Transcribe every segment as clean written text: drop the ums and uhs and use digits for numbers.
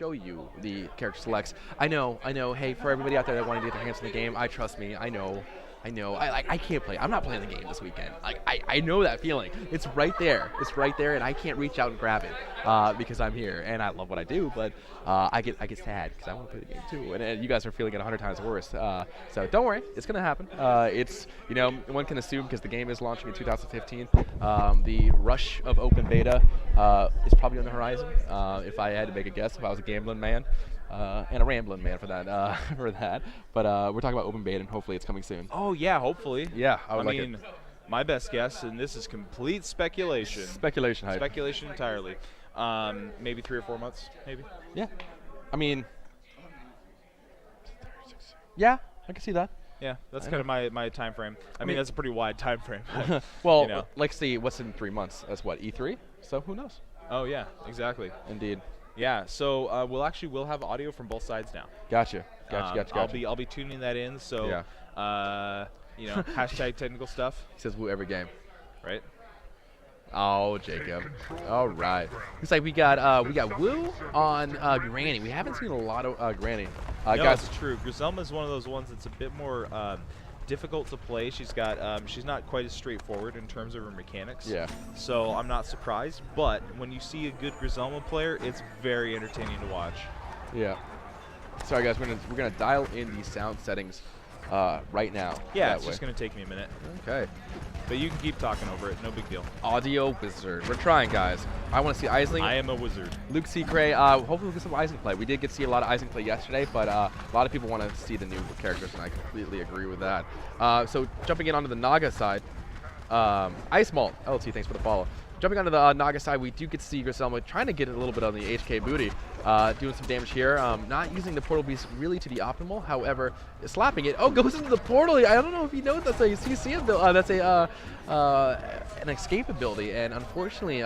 show you the character selects. I know. Hey, for everybody out there that wanted to get their hands on the game, trust me. I know. I can't play. I'm not playing the game this weekend. I know that feeling. It's right there. It's right there, and I can't reach out and grab it because I'm here, and I love what I do. But I get sad because I want to play the game too, and you guys are feeling it 100 times worse. So don't worry, it's gonna happen. It's one can assume because the game is launching in 2015. The rush of open beta is probably on the horizon. If I had to make a guess, if I was a gambling man. And a rambling man for that. But we're talking about open beta, and hopefully it's coming soon. Oh yeah, hopefully. Yeah, I mean, my best guess, and this is complete speculation. Speculation hype. Speculation entirely. Maybe 3 or 4 months, maybe. Yeah, I mean, yeah, I can see that. Yeah, that's kind of my time frame. I mean, that's a pretty wide time frame. Well, let's see what's in 3 months. That's what, E3? So who knows? Oh yeah, exactly. Indeed. Yeah, so we'll have audio from both sides now. Gotcha. I'll be tuning that in. So yeah. Hashtag technical stuff. He says woo every game. Right. Oh, Jacob. All right. Looks like we got Woo on Granny. We haven't seen a lot of Granny. No, guys, it's true. Griselma is one of those ones that's a bit more difficult to play. She's not quite as straightforward in terms of her mechanics. Yeah. So I'm not surprised. But when you see a good Griselma player, it's very entertaining to watch. Yeah. Sorry, guys. We're gonna dial in these sound settings right now. Yeah, it's just gonna take me a minute. Okay. But you can keep talking over it. No big deal. Audio wizard. We're trying, guys. I want to see Aisling. I am a wizard. Luke Seacray. Hopefully we'll get some Aisling play. We did get to see a lot of Aisling play yesterday, but a lot of people want to see the new characters, and I completely agree with that. So jumping in onto the Naga side, Ice Malt. LT, thanks for the follow. Jumping onto the Naga side, we do get to see Griselma trying to get a little bit on the HK booty, doing some damage here. Not using the portal beast really to the optimal, however, slapping it. Oh, goes into the portal. I don't know if you know that's a CC ability. That's an escape ability, and unfortunately,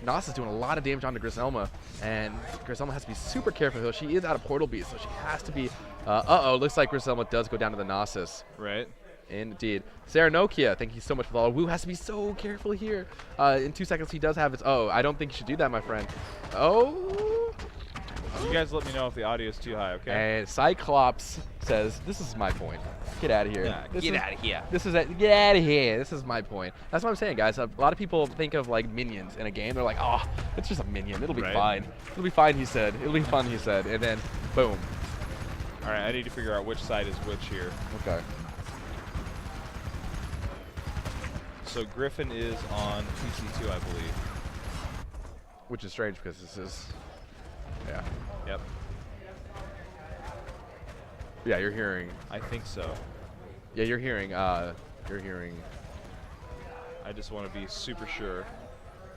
Nas is doing a lot of damage onto Griselma, and Griselma has to be super careful here. She is out of portal beast, so she has to be. Looks like Griselma does go down to the Gnosis. Right. Indeed. Sarah Nokia, thank you so much for the follow. Woo has to be so careful here. In 2 seconds, he does have his. Oh, I don't think you should do that, my friend. Oh. You guys let me know if the audio is too high, okay? And Cyclops says, "This is my point. Get out of here. Yeah, get out of here. Get out of here. This is my point." That's what I'm saying, guys. A lot of people think of like minions in a game. They're like, "Oh, it's just a minion. It'll be fine. It'll be fine," he said. "It'll be fun," he said. And then, boom. All right, I need to figure out which side is which here. Okay. So Griffin is on PC2, I believe. Which is strange because this is, yeah. Yep. Yeah, you're hearing. I think so. Yeah, you're hearing. I just want to be super sure.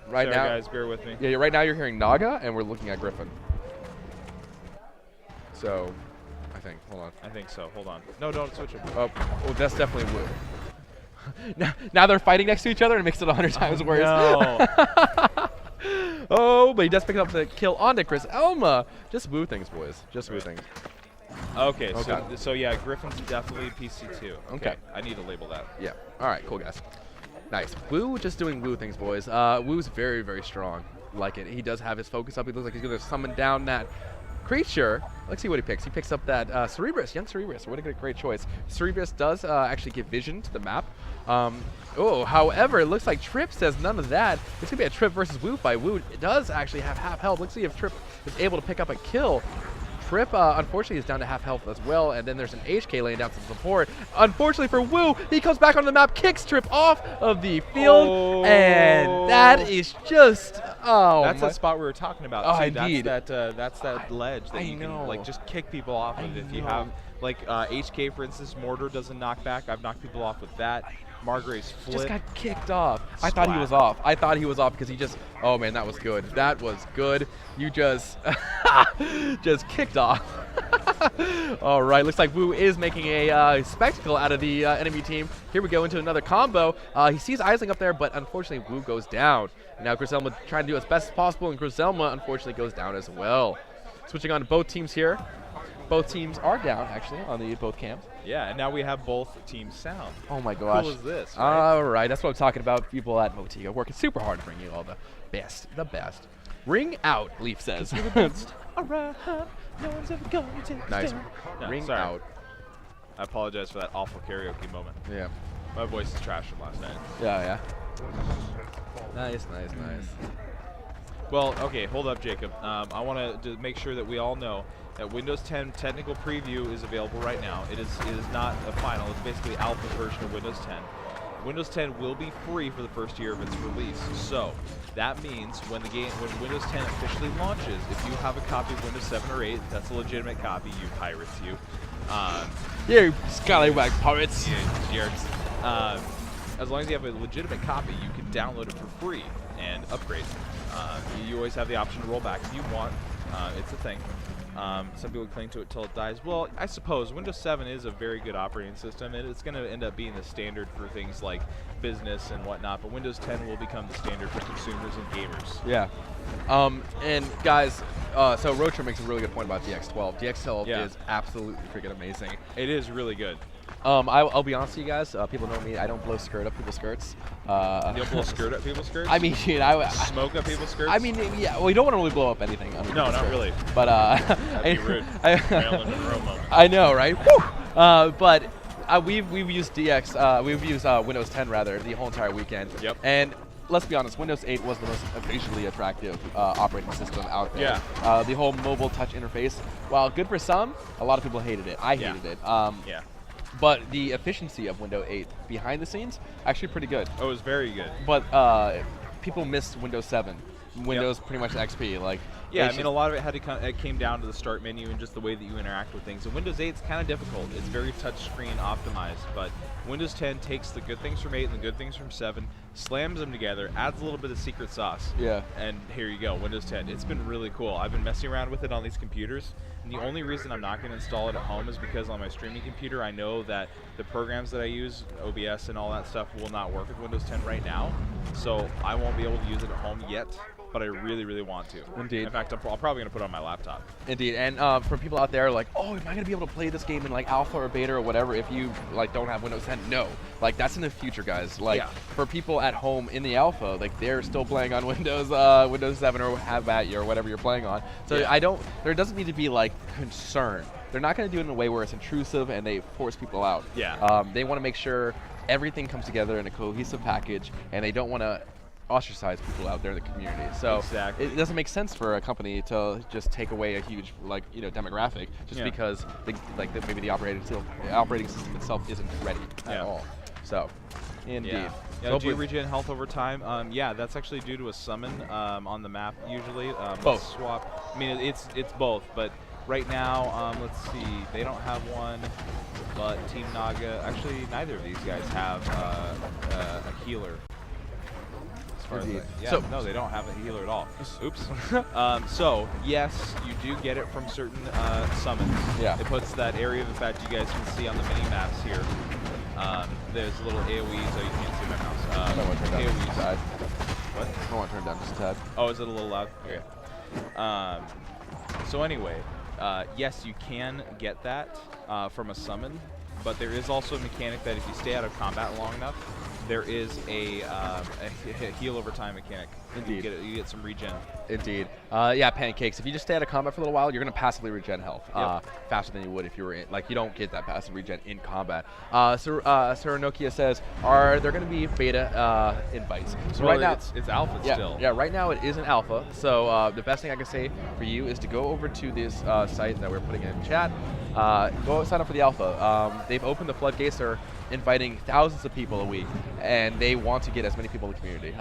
Right Sorry, now, guys, bear with me. Yeah, right now you're hearing Naga, and we're looking at Griffin. So, I think. Hold on. I think so. Hold on. No, don't switch them. Oh, that's definitely Woo. now they're fighting next to each other, and it makes it 100 times worse. No. Oh, but he does pick up the kill onto Chris Elma. Just Woo things, boys. Just Woo things. Okay, so yeah, Griffin's definitely PC2. Okay. I need to label that. Yeah. All right, cool, guys. Nice. Woo just doing Woo things, boys. Woo's very, very strong. Like it. He does have his focus up. He looks like he's going to summon down that creature. Let's see what he picks. He picks up that Cerebrus, young Cerebrus. What a great choice. Cerebrus does actually give vision to the map. However, it looks like Trip says none of that. It's going to be a Trip versus Woo fight. Woo does actually have half health. Let's see if Trip is able to pick up a kill. Trip, unfortunately, is down to half health as well, and then there's an HK laying down some support. Unfortunately for Woo, he comes back onto the map, kicks Trip off of the field, and that is just, that's the spot we were talking about. Oh, too. indeed. That's that ledge that you know. can like just kick people off of. If you have like HK, for instance, Mortar doesn't knock back. I've knocked people off with that. Margrave's flip. Just got kicked off. I thought he was off. I thought he was off because he just, oh man, that was good. That was good. You just, just kicked off. All right, looks like Woo is making a spectacle out of the enemy team. Here we go into another combo. He sees Aisling up there, but unfortunately Woo goes down. Now Griselma trying to do as best as possible, and Griselma unfortunately goes down as well. Switching on to both teams here. Both teams are down, actually, on the both camps. Yeah, and now we have both teams sound. Oh my gosh. Cool is this, right? All right, that's what I'm talking about. People at Motiga working super hard to bring you all the best. Ring out, Leaf says. Alright, no one's ever gonna take Nice. us down. No, Ring sorry. out. I apologize for that awful karaoke moment. Yeah. My voice is trash from last night. Yeah. Nice. Well, okay, hold up, Jacob. I want to make sure that we all know that Windows 10 technical preview is available right now. It is not a final. It's basically alpha version of Windows 10. Windows 10 will be free for the first year of its release. So that means when Windows 10 officially launches, if you have a copy of Windows 7 or 8, that's a legitimate copy. You pirates, you. You scallywag pirates. Jerks. As long as you have a legitimate copy, you can download it for free and upgrade. You always have the option to roll back if you want. It's a thing. Some people cling to it till it dies. Well, I suppose Windows 7 is a very good operating system, and it's going to end up being the standard for things like business and whatnot. But Windows 10 will become the standard for consumers and gamers. Yeah. And guys, so Rocher makes a really good point about DX12. DX12 is absolutely freaking amazing. It is really good. I'll be honest with you guys. People know me. I don't blow skirt up people's skirts. You don't blow skirt up people's skirts? I mean, smoke up people's skirts? I mean, yeah. Well, you don't want to really blow up anything. No, not really. But that'd be rude. Marilyn Monroe moment. I know, right? Woo! But we've used we've used Windows 10 rather the whole entire weekend. Yep. And let's be honest, Windows 8 was the most visually attractive operating system out there. Yeah. The whole mobile touch interface, while good for some, a lot of people hated it. I hated it. Yeah. But the efficiency of Windows 8 behind the scenes, actually pretty good. Oh, it was very good. But people missed Windows 7. Windows pretty much XP. Like, yeah, I mean, a lot of it came down to the start menu and just the way that you interact with things. And Windows 8 is kind of difficult. It's very touchscreen optimized, but Windows 10 takes the good things from 8 and the good things from 7, slams them together, adds a little bit of secret sauce. Yeah. And here you go, Windows 10. It's been really cool. I've been messing around with it on these computers, and the only reason I'm not going to install it at home is because on my streaming computer, I know that the programs that I use, OBS and all that stuff, will not work with Windows 10 right now. So I won't be able to use it at home yet, but I really, really want to. Indeed. In fact, I'm probably going to put it on my laptop. Indeed. And for people out there like, oh, am I going to be able to play this game in like alpha or beta or whatever if you like don't have Windows 10? No. Like, that's in the future, guys. Like, for people at home in the alpha, like, they're still playing on Windows 7 or have at you or whatever you're playing on. So there doesn't need to be like concern. They're not going to do it in a way where it's intrusive and they force people out. Yeah. They want to make sure everything comes together in a cohesive package, and they don't want to ostracize people out there in the community. So it doesn't make sense for a company to just take away a huge demographic just because maybe the operating system itself isn't ready at all. So indeed. Yeah, do you regen health over time? Yeah, that's actually due to a summon on the map usually. Both. Swap. I mean, it's both, but right now, let's see, they don't have one, but Team Naga, actually neither of these guys have a healer. No, they don't have a healer at all. Oops. So, yes, you do get it from certain summons. Yeah. It puts that area of effect you guys can see on the mini-maps here. There's little AoEs. Oh, you can't see my mouse. I want to turn down just a tad. What? I want to turn down just a tad. Oh, is it a little loud? Okay. So anyway, yes, you can get that from a summon, but there is also a mechanic that if you stay out of combat long enough, there is a heal over time mechanic. Indeed. You get some regen. Indeed. Yeah, pancakes. If you just stay out of combat for a little while, you're going to passively regen health faster than you would if you were in. Like, you don't get that passive regen in combat. Sir Nokia says, are there going to be beta invites? So right now it's alpha still. Yeah, right now it is an alpha. So the best thing I can say for you is to go over to this site that we're putting in chat. Go sign up for the alpha. They've opened the floodgates. They're inviting thousands of people a week, and they want to get as many people in the community.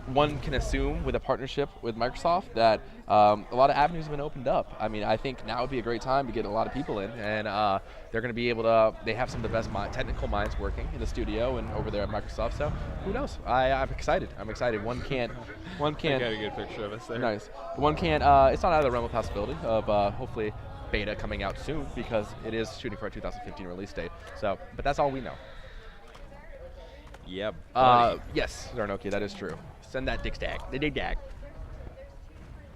One can assume with a partnership with Microsoft that a lot of avenues have been opened up. I mean, I think now would be a great time to get a lot of people in, and they're going to be able to. They have some of the best technical minds working in the studio and over there at Microsoft. So who knows? I'm excited. I'm excited. One can't. I got a good picture of us there. Nice. One can't. It's not out of the realm of possibility of hopefully beta coming out soon, because it is shooting for a 2015 release date. So, but that's all we know. Yep. Yes, Zarnoki, that is true. Send that dick stag. The dig dag.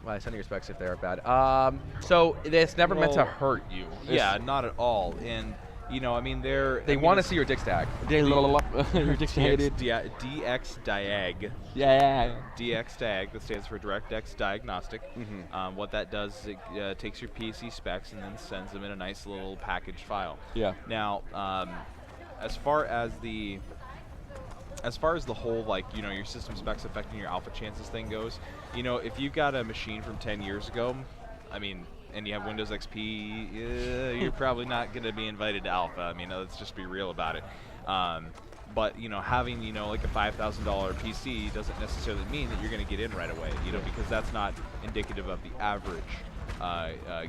Well, send your specs if they are bad. So it's never meant to hurt you. Yeah, not at all. And you know, I mean, they're They want to see your dick stack. Your dick stack, dude. DX Diag. Yeah. DX Diag, that stands for DirectX Diagnostic. Mm-hmm. What that does is it takes your PC specs and then sends them in a nice little package file. Yeah. Now, as far as the whole, like, you know, your system specs affecting your alpha chances thing goes, you know, if you've got a machine from 10 years ago, I mean, and you have Windows XP, you're probably not going to be invited to alpha. I mean, let's just be real about it. But, you know, having, you know, like a $5,000 PC doesn't necessarily mean that you're going to get in right away, you know, because that's not indicative of the average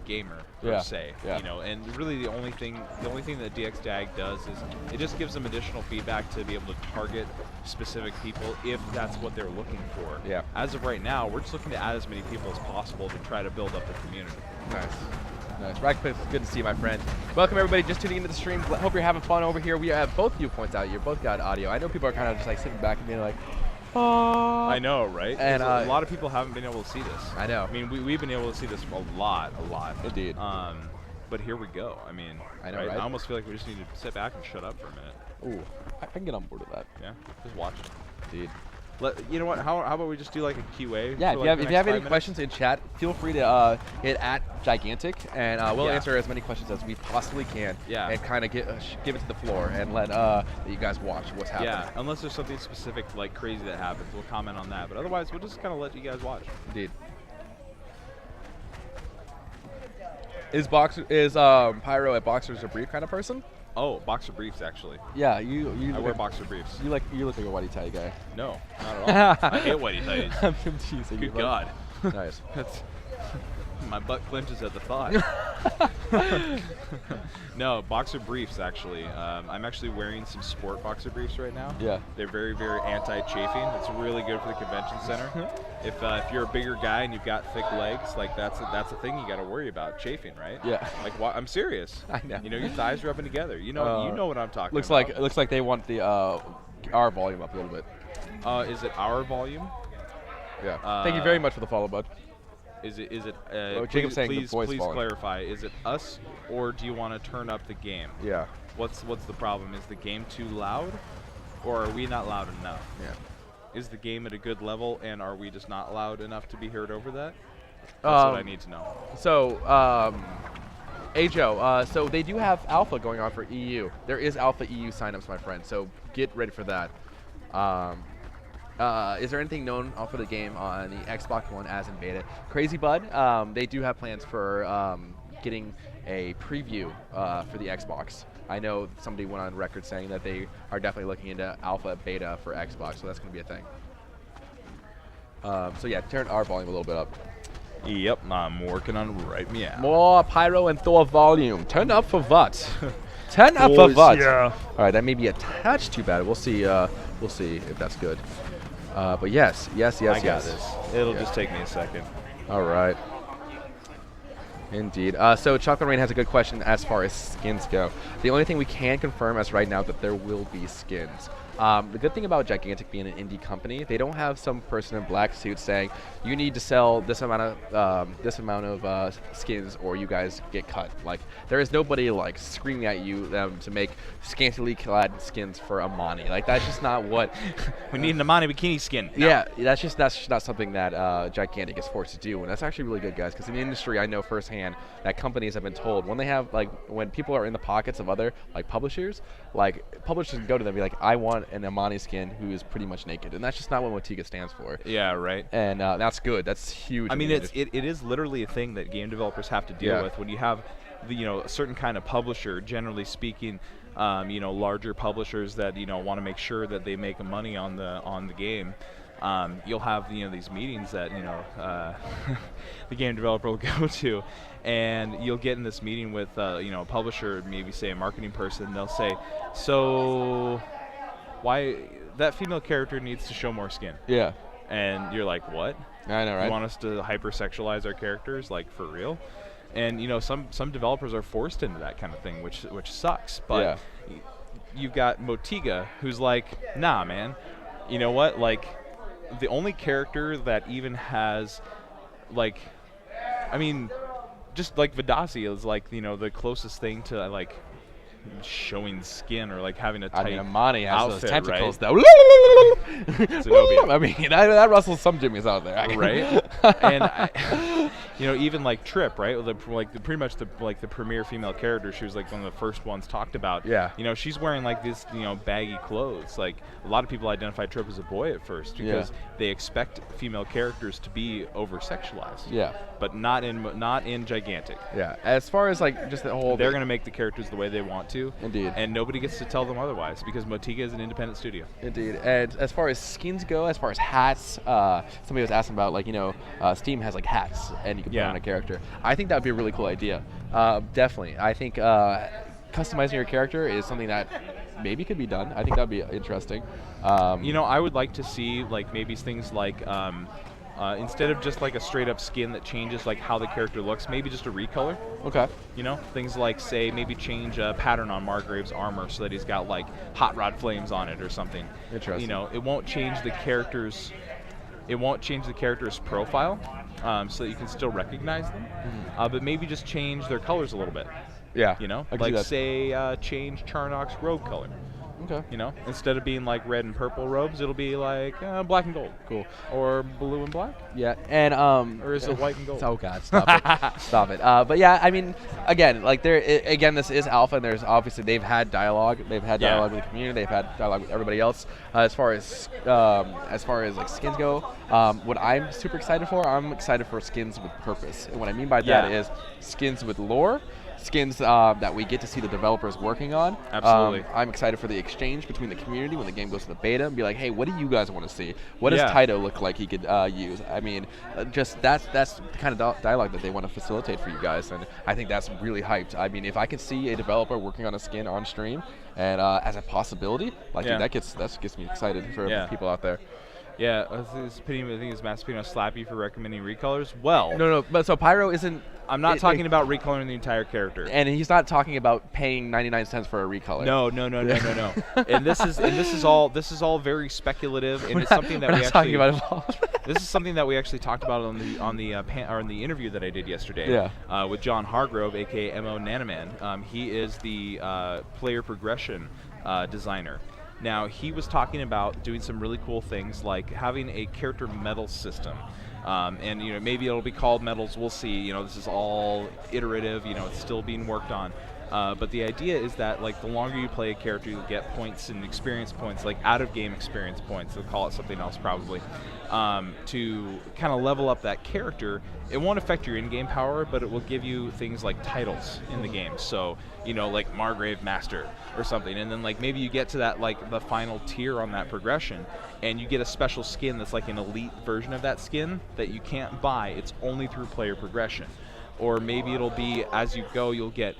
gamer per se. You know, and really the only thing that DXDAG does is it just gives them additional feedback to be able to target specific people if that's what they're looking for. Yeah. As of right now, we're just looking to add as many people as possible to try to build up the community. Nice. Nice. Rackpit, good to see you, my friend. Welcome, everybody, just tuning into the stream. Hope you're having fun over here. We have both viewpoints out here. Both got audio. I know people are kind of just like sitting back and being like, oh. I know, right? And a lot of people haven't been able to see this. I know. I mean, we've been able to see this a lot. Indeed. But here we go. I mean, I know, right? I almost feel like we just need to sit back and shut up for a minute. Ooh, I can get on board with that. Yeah, just watch it. Indeed. You know what? How about we just do like a QA? Yeah, for if you have any minutes? questions in chat, feel free to hit @gigantic, and we'll answer as many questions as we possibly can. Yeah. And kind of give it to the floor and let you guys watch what's happening. Yeah, unless there's something specific, like crazy that happens, we'll comment on that. But otherwise, we'll just kind of let you guys watch. Indeed. Is Pyro a boxers or brief kind of person? Oh, boxer briefs actually. Yeah, I wear boxer briefs. You look like a whitey tie guy. No, not at all. I hate whitey tighties. I'm teasing you. Good God. Nice. That's my butt clenches at the thought. No, boxer briefs actually. I'm actually wearing some sport boxer briefs right now. Yeah. They're very, very anti-chafing. It's really good for the convention center. If you're a bigger guy and you've got thick legs, like that's a thing you got to worry about, chafing, right? Yeah. Like I'm serious. I know. You know, your thighs rubbing together. You know what I'm talking looks about. It looks like they want the our volume up a little bit. Is it our volume? Yeah. Thank you very much for the follow, bud. Is it? Jacob's saying the please voice falling. clarify. Is it us, or do you want to turn up the game? Yeah. What's the problem? Is the game too loud, or are we not loud enough? Yeah. Is the game at a good level, and are we just not loud enough to be heard over that? That's what I need to know. So, Ajo, so they do have alpha going on for EU. There is alpha EU signups, my friend. So get ready for that. Is there anything known for the game on the Xbox One as in beta? Crazy Bud, they do have plans for getting a preview for the Xbox. I know somebody went on record saying that they are definitely looking into alpha beta for Xbox, so that's going to be a thing. So yeah, turn our volume a little bit up. Yep, I'm working on right me out. More Pyro and Thor volume. Turn up for what? Turn up for what? Yeah. All right, that may be a touch too bad. We'll see. We'll see if that's good. But yes. I got this. It'll just take me a second. All right. Indeed. So Chocolate Rain has a good question as far as skins go. The only thing we can confirm as right now that there will be skins. The good thing about Gigantic being an indie company, they don't have some person in black suit saying you need to sell this amount of skins or you guys get cut. Like there is nobody like screaming at you to make scantily clad skins for Amani. Like that's just not what we need an Amani bikini skin. No. Yeah, that's just not something that Gigantic is forced to do, and that's actually really good, guys. Because in the industry, I know firsthand that companies have been told when people are in the pockets of other like publishers can go to them and be like, I want an Amani skin who is pretty much naked, and that's just not what Motiga stands for. Yeah, right. And that's good. That's huge. I mean, it is literally a thing that game developers have to deal with when you have a certain kind of publisher. Generally speaking, larger publishers that want to make sure that they make money on the game. You'll have these meetings that the game developer will go to, and you'll get in this meeting with a publisher, maybe say a marketing person. They'll say, so why that female character needs to show more skin? Yeah. And you're like, what? I know, right? You want us to hypersexualize our characters, like for real? And some developers are forced into that kind of thing, which sucks. But you've got Motiga, who's like, nah, man. You know what? Like, the only character that even has, like, I mean, just like Vidasi is like the closest thing to like showing skin or like having a I tight mean, Amani has outfit, those tentacles, right? though. Zenobia. I mean, that rustles some jimmies out there. Right? And even like Trip, right? Pretty much the premier female character. She was like one of the first ones talked about. Yeah. She's wearing like this baggy clothes. Like a lot of people identify Trip as a boy at first because they expect female characters to be over sexualized. Yeah. But not in gigantic. Yeah. As far as like just the whole. They're going to make the characters the way they want to. Indeed. And nobody gets to tell them otherwise because Motiga is an independent studio. Indeed. And as far as skins go, as far as hats, somebody was asking about Steam has like hats and you can put on a character. I think that would be a really cool idea. Definitely. I think customizing your character is something that maybe could be done. I think that would be interesting. I would like to see like maybe things like instead of just like a straight up skin that changes like how the character looks, maybe just a recolor. Okay. Things like say maybe change a pattern on Margrave's armor so that he's got like hot rod flames on it or something. Interesting. It won't change the character's profile, so that you can still recognize them. But maybe just change their colors a little bit. Yeah. Like say change Charnock's robe color. Okay. Instead of being like red and purple robes, it'll be like black and gold. Cool. Or blue and black. Yeah. And or is it white and gold? Oh God, stop it, stop it. But yeah, I mean, again, like this is alpha, and there's obviously they've had dialogue. They've had dialogue with the community. They've had dialogue with everybody else. As far as like skins go, what I'm super excited for, I'm excited for skins with purpose. And what I mean by that is skins with lore. Skins that we get to see the developers working on. Absolutely. I'm excited for the exchange between the community when the game goes to the beta and be like, hey, what do you guys want to see? What does Taito look like he could use? I mean, just that's the kind of dialogue that they want to facilitate for you guys, and I think that's really hyped. I mean, if I can see a developer working on a skin on stream and as a possibility, dude, that gets me excited for people out there. Yeah, I think it's Maspino slap you for recommending recolors. Well, no, but so Pyro isn't. I'm not talking about recoloring the entire character, and he's not talking about paying 99 cents for a recolor. No. And this is all very speculative, and it's something that we actually talking about. This is something that we actually talked about on the interview that I did yesterday. With John Hargrove, aka Mo Nanaman. He is the player progression designer. Now, he was talking about doing some really cool things like having a character medal system. And maybe it'll be called medals. We'll see. This is all iterative. It's still being worked on. But the idea is that like the longer you play a character, you'll get points and experience points, like out-of-game experience points. They'll call it something else probably. To kind of level up that character. It won't affect your in-game power, but it will give you things like titles in the game. So, like Margrave Master or something. And then like maybe you get to that like the final tier on that progression and you get a special skin that's like an elite version of that skin that you can't buy. It's only through player progression. Or maybe it'll be as you go, you'll get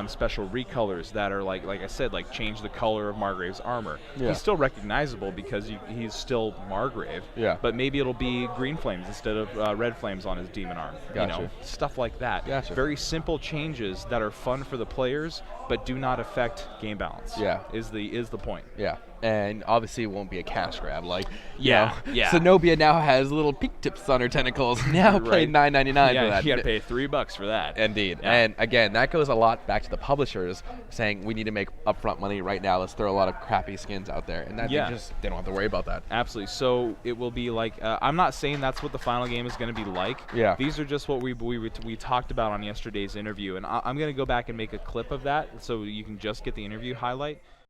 special recolors that are like I said, like change the color of Margrave's armor. He's still recognizable because he's still Margrave. Yeah. But maybe it'll be green flames instead of red flames on his demon arm. Gotcha. Stuff like that. Gotcha. Very simple changes that are fun for the players, but do not affect game balance. Yeah. Is the point. Yeah. And obviously it won't be a cash grab. Like, yeah. Zenobia now has little peak tips on her tentacles. Now pay $9.99 for that. You got to pay $3 for that. Indeed. Yeah. And again, that goes a lot back to the publishers saying we need to make upfront money right now. Let's throw a lot of crappy skins out there. And that they don't have to worry about that. Absolutely. So it will be like, I'm not saying that's what the final game is going to be like. Yeah. These are just what we talked about on yesterday's interview. And I'm going to go back and make a clip of that so you can just get the interview highlight.